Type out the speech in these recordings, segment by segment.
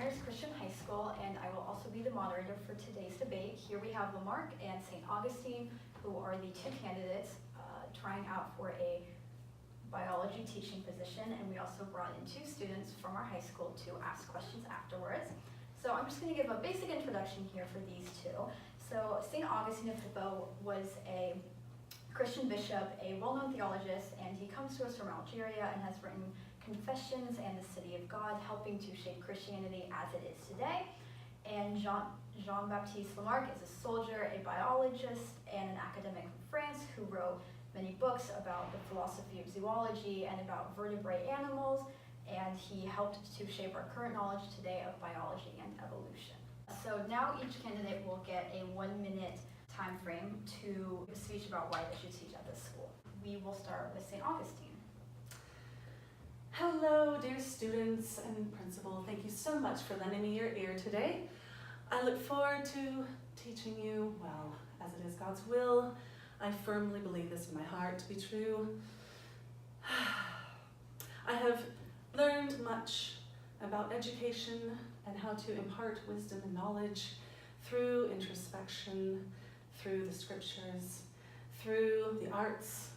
Pioneers Christian High School, and I will also be the moderator for today's debate. Here we have Lamarck and St. Augustine, who are the two candidates trying out for a biology teaching position, and we also brought in two students from our high school to ask questions afterwards. So I'm just going to give a basic introduction here for these two. So St. Augustine of Hippo was a Christian bishop, a well-known theologist, and he comes to us from Algeria and has written Confessions and the City of God, helping to shape Christianity as it is today. And Jean-Baptiste Lamarck is a soldier, a biologist, and an academic from France who wrote many books about the philosophy of zoology and about vertebrate animals, and he helped to shape our current knowledge today of biology and evolution. So now each candidate will get a 1-minute time frame to give a speech about why they should teach at this school. We will start with St. Augustine. Hello, dear students and principal. Thank you so much for lending me your ear today. I look forward to teaching you, well, as it is God's will. I firmly believe this in my heart to be true. I have learned much about education and how to impart wisdom and knowledge through introspection, through the scriptures, through the arts,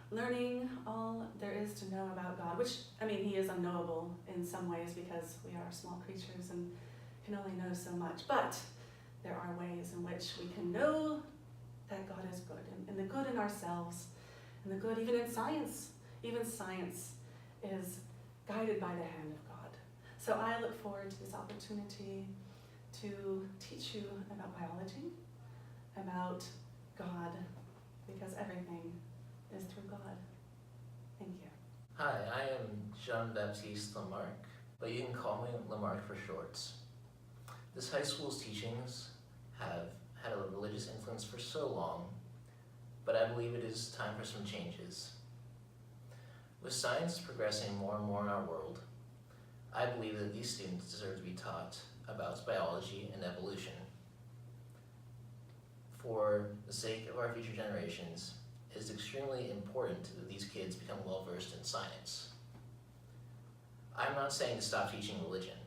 learning all there is to know about God, which, I mean, he is unknowable in some ways because we are small creatures and can only know so much, but there are ways in which we can know that God is good, and the good in ourselves, and the good even in science. Even science is guided by the hand of God. So I look forward to this opportunity to teach you about biology, about God, because everything is through God. Thank you. Hi, I am Jean-Baptiste Lamarck, but you can call me Lamarck for short. This high school's teachings have had a religious influence for so long, but I believe it is time for some changes. With science progressing more and more in our world, I believe that these students deserve to be taught about biology and evolution. For the sake of our future generations, it is extremely important that these kids become well-versed in science. I'm not saying to stop teaching religion,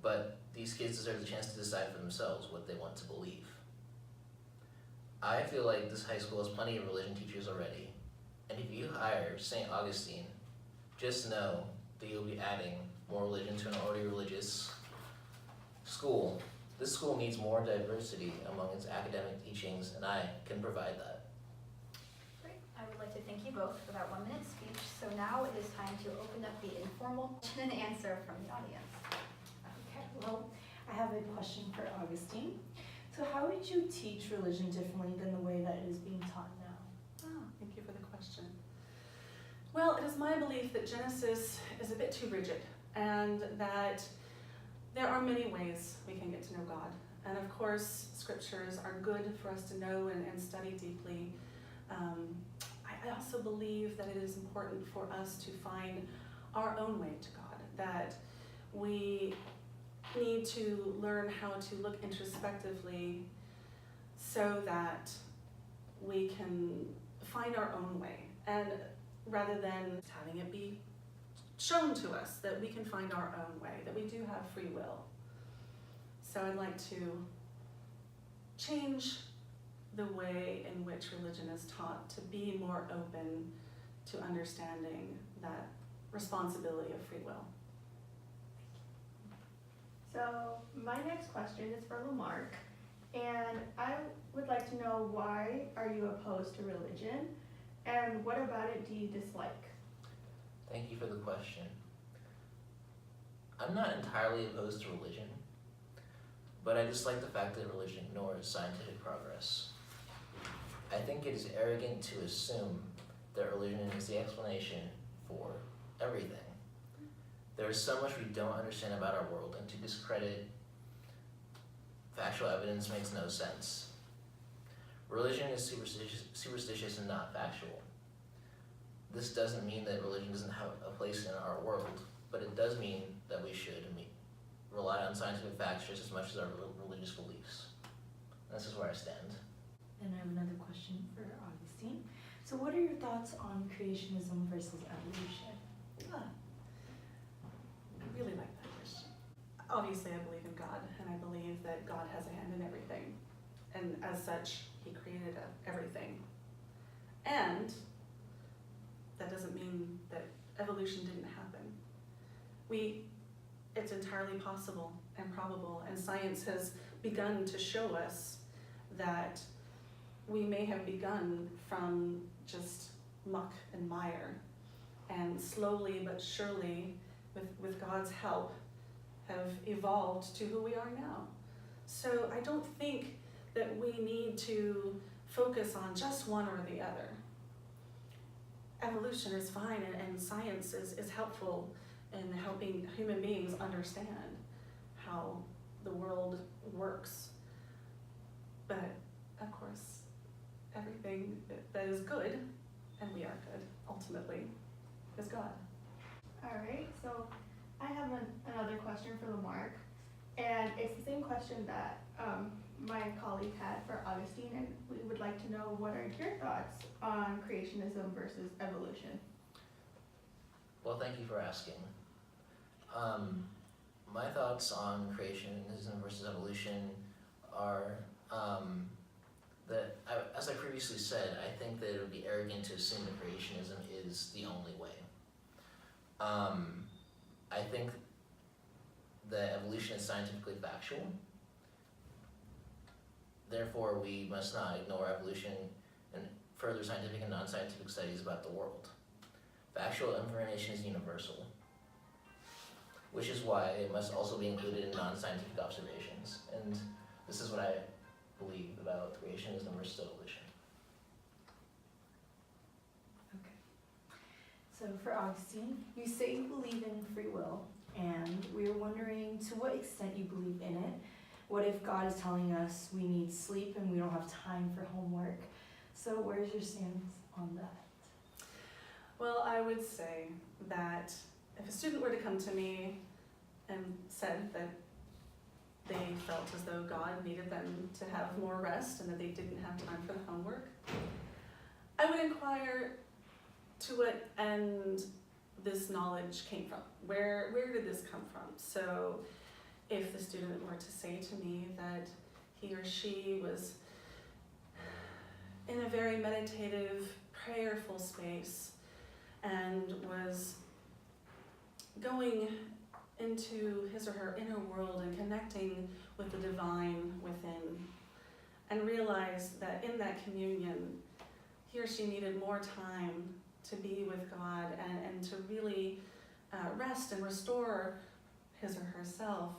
but these kids deserve the chance to decide for themselves what they want to believe. I feel like this high school has plenty of religion teachers already, and if you hire St. Augustine, just know that you'll be adding more religion to an already religious school. This school needs more diversity among its academic teachings, and I can provide that. Great. I would like to thank you both for that 1-minute speech. So now it is time to open up the informal question and answer from the audience. Okay, well, I have a question for Augustine. So how would you teach religion differently than the way that it is being taught now? Oh, thank you for the question. Well, it is my belief that Genesis is a bit too rigid, and that there are many ways we can get to know God. And of course, scriptures are good for us to know and study deeply. I also believe that it is important for us to find our own way to God, that we need to learn how to look introspectively so that we can find our own way, and rather than having it be shown to us that we can find our own way, that we do have free will. So I'd like to change the way in which religion is taught to be more open to understanding that responsibility of free will. So my next question is for Lamarck, and I would like to know, why are you opposed to religion, and what about it do you dislike? Thank you for the question. I'm not entirely opposed to religion, but I dislike the fact that religion ignores scientific progress. I think it is arrogant to assume that religion is the explanation for everything. There is so much we don't understand about our world, and to discredit factual evidence makes no sense. Religion is superstitious and not factual. This doesn't mean that religion doesn't have a place in our world, but it does mean that we should rely on scientific facts just as much as our religious beliefs. And this is where I stand. And I have another question for Augustine. So what are your thoughts on creationism versus evolution? I really like that question. obviously I believe in God, and I believe that God has a hand in everything. And as such, he created everything. And that doesn't mean that evolution didn't happen. It's entirely possible and probable, and science has begun to show us that we may have begun from just muck and mire, and slowly but surely, with God's help, have evolved to who we are now. So I don't think that we need to focus on just one or the other. Evolution is fine, and science is helpful in helping human beings understand how the world works. But of course, everything that is good, and we are good, ultimately, is God. All right, so I have another question for Lamarck, and it's the same question that my colleague had for Augustine, and we would like to know, what are your thoughts on creationism versus evolution? Well, thank you for asking. My thoughts on creationism versus evolution are that, as I previously said, I think that it would be arrogant to assume that creationism is the only way. I think that evolution is scientifically factual. Therefore, we must not ignore evolution and further scientific and non-scientific studies about the world. Factual information is universal, which is why it must also be included in non-scientific observations. And this is what I believe about creationism versus evolution. Okay. So for Augustine, you say you believe in free will, and we were wondering to what extent you believe in it. What if God is telling us we need sleep and we don't have time for homework? So where's your stance on that? Well, I would say that if a student were to come to me and said that they felt as though God needed them to have more rest and that they didn't have time for the homework, I would inquire to what end this knowledge came from. Where did this come from? So if the student were to say to me that he or she was in a very meditative, prayerful space and was going into his or her inner world and connecting with the divine within, and realized that in that communion, he or she needed more time to be with God and to really rest and restore his or herself,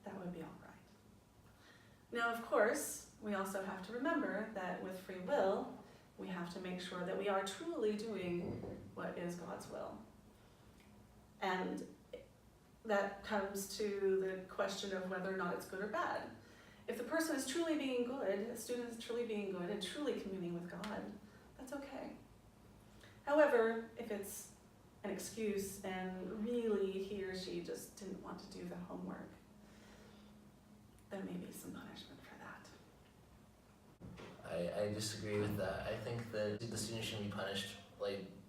that would be all right. Now, of course, we also have to remember that with free will, we have to make sure that we are truly doing what is God's will. And that comes to the question of whether or not it's good or bad. If the person is truly being good, a student is truly being good and truly communing with God, that's okay. However, if it's an excuse and really he or she just didn't want to do the homework, there may be some punishment for that. I disagree with that. I think that the student shouldn't be punished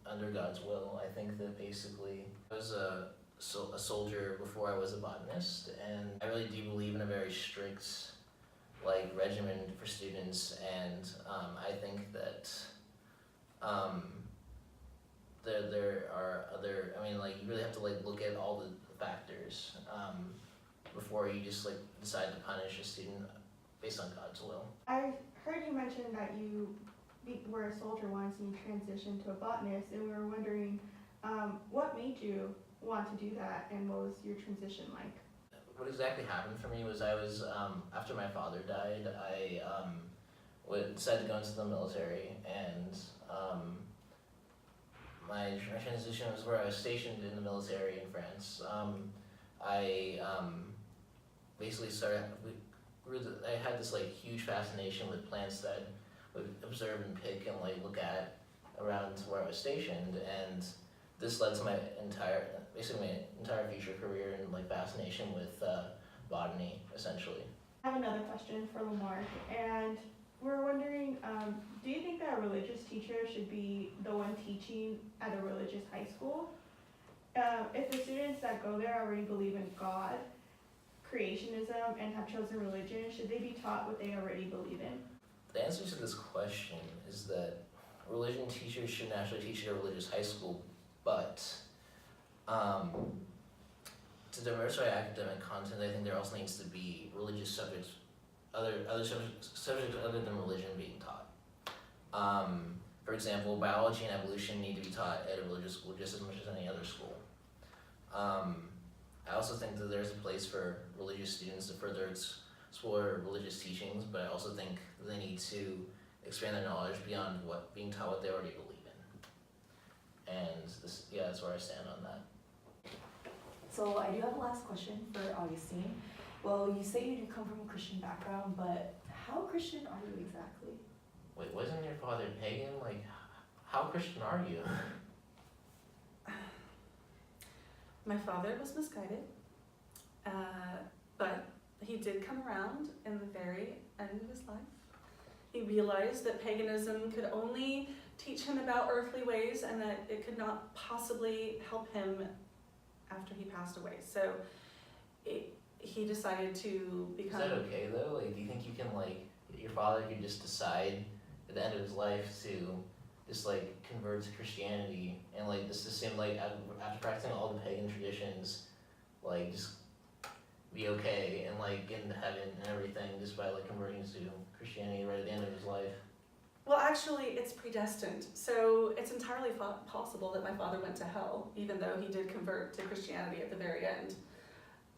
under God's will. I think that basically I was a soldier before I was a botanist, and I really do believe in a very strict regimen for students, and I think that there are other, you really have to look at all the factors before you just decide to punish a student based on God's will. I heard you mention that you were a soldier once and you transitioned to a botanist, and we were wondering what made you want to do that, and what was your transition like? What exactly happened for me was I was, after my father died, I decided to go into the military, and my transition was where I was stationed in the military in France. I basically I had this huge fascination with plants that I would observe and pick and look at around where I was stationed, and this led to my entire future career and fascination with botany, essentially. I have another question for Lamarck, and we're wondering, do you think that a religious teacher should be the one teaching at a religious high school? if the students that go there already believe in God, creationism, and have chosen religion, should they be taught what they already believe in? The answer to this question is that religion teachers should naturally teach at a religious high school, but to diversify academic content, I think there also needs to be religious subjects, other subjects other than religion being taught. For example, biology and evolution need to be taught at a religious school just as much as any other school. I also think that there's a place for religious students to further explore religious teachings, but I also think that they need to expand their knowledge beyond being taught what they already believe in. And that's where I stand on that. So I do have a last question for Augustine. Well, you say you do come from a Christian background, but how Christian are you exactly? Wait, wasn't your father pagan? Like, how Christian are you? My father was misguided, but he did come around in the very end of his life. He realized that paganism could only teach him about earthly ways and that it could not possibly help him after he passed away. So he decided to become... Is that okay though? Like, do you think you can, like, your father could just decide at the end of his life to just, like, convert to Christianity and, like, just assume, like, after practicing all the pagan traditions, like, just be okay and, like, get into heaven and everything just by, like, converting to Christianity right at the end of his life? Well, actually, it's predestined. So it's entirely possible that my father went to hell, even though he did convert to Christianity at the very end.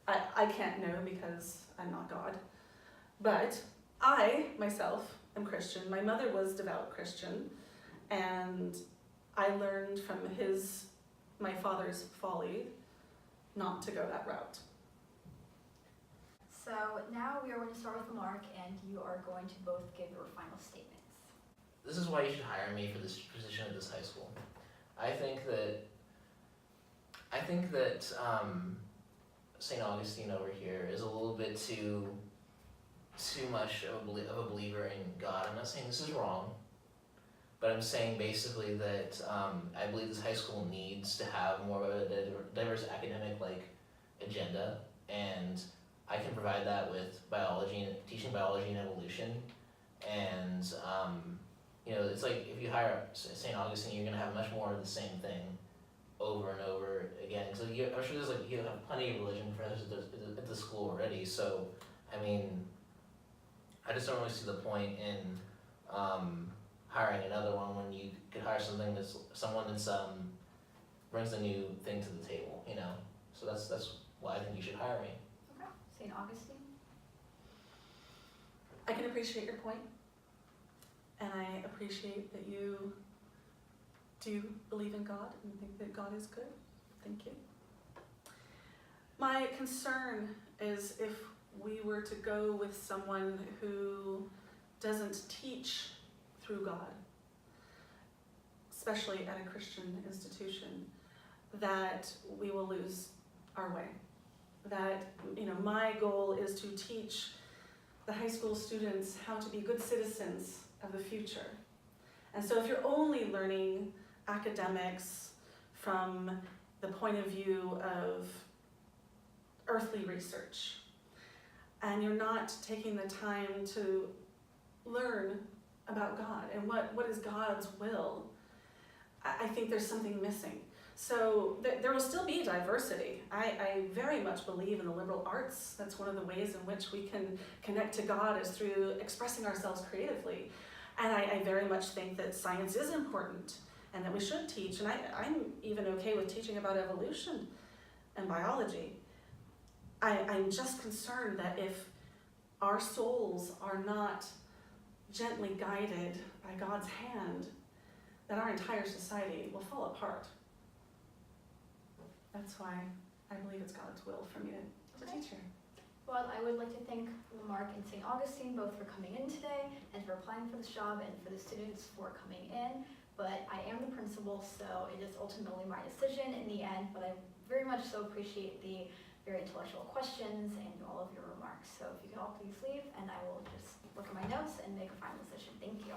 I can't know because I'm not God. But I, myself, am Christian. My mother was devout Christian, and I learned from my father's folly not to go that route. So now we are going to start with Lamarck, and you are going to both give your final statements. This is why you should hire me for this position at this high school. I think that St. Augustine over here is a little bit too much of a believer in God. I'm not saying this is wrong, but I'm saying basically that I believe this high school needs to have more of a diverse academic agenda, and I can provide that with teaching biology and evolution, and it's like if you hire St. Augustine, you're gonna have much more of the same thing over and over again. So I'm sure you have plenty of religion professors at the school already. So I mean, I just don't really see the point in hiring another one when you could hire someone that's brings a new thing to the table. So that's why I think you should hire me. Okay, St. Augustine. I can appreciate your point, and I appreciate that you do believe in God and think that God is good. Thank you. My concern is if we were to go with someone who doesn't teach through God, especially at a Christian institution, that we will lose our way. That, my goal is to teach the high school students how to be good citizens of the future. And so if you're only learning academics from the point of view of earthly research, and you're not taking the time to learn about God and what is God's will, I think there's something missing. So there will still be diversity. I very much believe in the liberal arts. That's one of the ways in which we can connect to God is through expressing ourselves creatively. And I very much think that science is important and that we should teach. And I'm even okay with teaching about evolution and biology. I'm just concerned that if our souls are not gently guided by God's hand, that our entire society will fall apart. That's why I believe it's God's will for me to teach here. Well, I would like to thank Lamarck and St. Augustine both for coming in today and for applying for this job, and for the students for coming in. But I am the principal, so it is ultimately my decision in the end, but I very much so appreciate the very intellectual questions and all of your remarks. So if you could all please leave, and I will just look at my notes and make a final decision. Thank you.